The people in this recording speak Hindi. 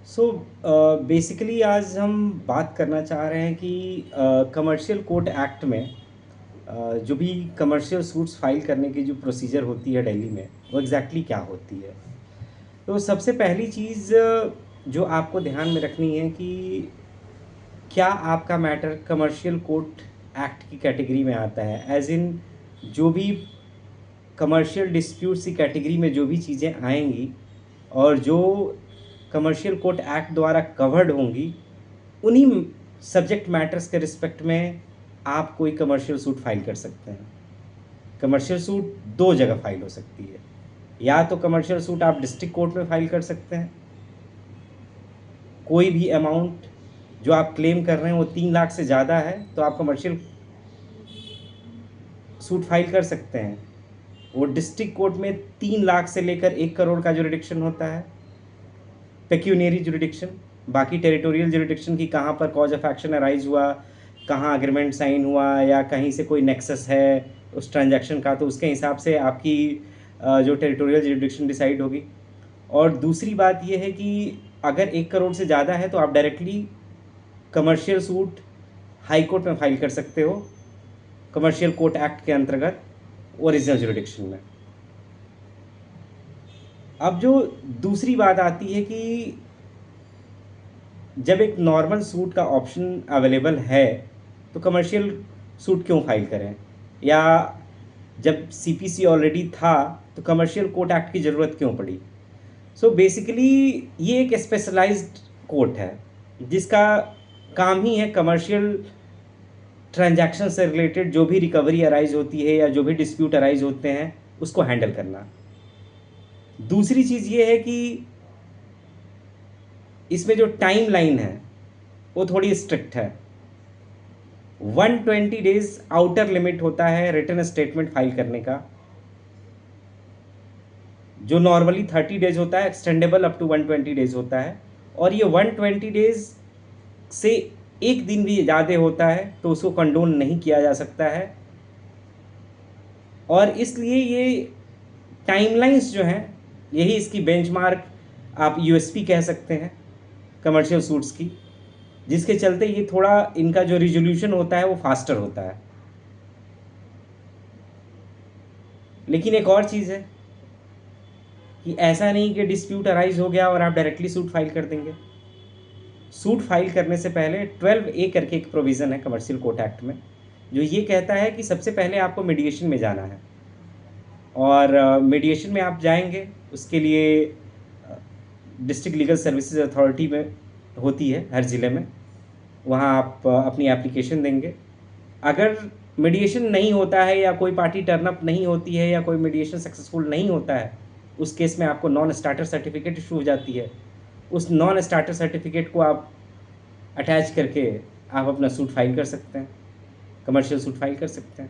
सो बेसिकली आज हम बात करना चाह रहे हैं कि कमर्शियल कोर्ट एक्ट में जो भी कमर्शियल सूट्स फाइल करने की जो प्रोसीजर होती है दिल्ली में वो एग्जैक्टली क्या होती है। तो सबसे पहली चीज़ जो आपको ध्यान में रखनी है कि क्या आपका मैटर कमर्शियल कोर्ट एक्ट की कैटेगरी में आता है, एज इन जो भी कमर्शियल डिस्प्यूट्स की कैटेगरी में जो भी चीज़ें आएंगी और जो कमर्शियल कोर्ट एक्ट द्वारा कवर्ड होंगी, उन्हीं सब्जेक्ट मैटर्स के रिस्पेक्ट में आप कोई कमर्शियल सूट फाइल कर सकते हैं। कमर्शियल सूट दो जगह फाइल हो सकती है, या तो कमर्शियल सूट आप डिस्ट्रिक्ट कोर्ट में फाइल कर सकते हैं, कोई भी अमाउंट जो आप क्लेम कर रहे हैं वो 3 लाख से ज़्यादा है तो आप कमर्शियल सूट फाइल कर सकते हैं। वो डिस्ट्रिक्ट कोर्ट में 3 लाख से लेकर 1 करोड़ का जुरिडिक्शन होता है, पेक्यूनियरी जुरिडिक्शन। बाकी टेरिटोरियल जुरिडिक्शन की कहाँ पर कॉज ऑफ एक्शन अराइज हुआ, कहाँ अग्रीमेंट साइन हुआ, या कहीं से कोई नेक्सस है उस ट्रांजैक्शन का, तो उसके हिसाब से आपकी जो टेरिटोरियल जुरिडिक्शन डिसाइड होगी। और दूसरी बात यह है कि अगर 1 करोड़ से ज़्यादा है तो आप directly commercial suit high court में फाइल कर सकते हो, कमर्शियल कोर्ट एक्ट के अंतर्गत ओरिजिनल जुरिडिक्शन में। अब जो दूसरी बात आती है कि जब एक नॉर्मल सूट का ऑप्शन अवेलेबल है तो कमर्शियल सूट क्यों फाइल करें, या जब सीपीसी ऑलरेडी था तो कमर्शियल कोर्ट एक्ट की ज़रूरत क्यों पड़ी। सो बेसिकली ये एक स्पेशलाइज्ड कोर्ट है जिसका काम ही है कमर्शियल ट्रांजैक्शन से रिलेटेड जो भी रिकवरी अराइज होती है या जो भी डिस्प्यूट अराइज होते हैं उसको हैंडल करना। दूसरी चीज़ ये है कि इसमें जो टाइम लाइन है वो थोड़ी स्ट्रिक्ट है। 120 डेज आउटर लिमिट होता है रिटर्न स्टेटमेंट फाइल करने का, जो नॉर्मली 30 डेज होता है, एक्सटेंडेबल अप टू 120 डेज होता है। और ये 120 डेज से एक दिन भी ज़्यादा होता है तो उसको कंडोन नहीं किया जा सकता है। और इसलिए ये टाइमलाइंस जो हैं, यही इसकी बेंचमार्क आप यूएसपी कह सकते हैं कमर्शियल सूट्स की, जिसके चलते ये थोड़ा इनका जो रिजोल्यूशन होता है वो फास्टर होता है। लेकिन एक और चीज़ है कि ऐसा नहीं कि डिस्प्यूट अराइज हो गया और आप डायरेक्टली सूट फाइल कर देंगे। सूट फाइल करने से पहले 12A करके एक प्रोविज़न है कमर्शियल कोर्ट एक्ट में, जो ये कहता है कि सबसे पहले आपको मीडिएशन में जाना है। और मीडिएशन में आप जाएंगे उसके लिए डिस्ट्रिक्ट लीगल सर्विसेज अथॉरिटी में होती है हर ज़िले में, वहाँ आप अपनी एप्लीकेशन देंगे। अगर मीडिएशन नहीं होता है या कोई पार्टी टर्न अप नहीं होती है या कोई मीडिएशन सक्सेसफुल नहीं होता है, उस केस में आपको नॉन स्टार्टर सर्टिफिकेट इशू हो जाती है। उस नॉन स्टार्टर सर्टिफिकेट को आप अटैच करके आप अपना सूट फाइल कर सकते हैं, कमर्शियल सूट फाइल कर सकते हैं।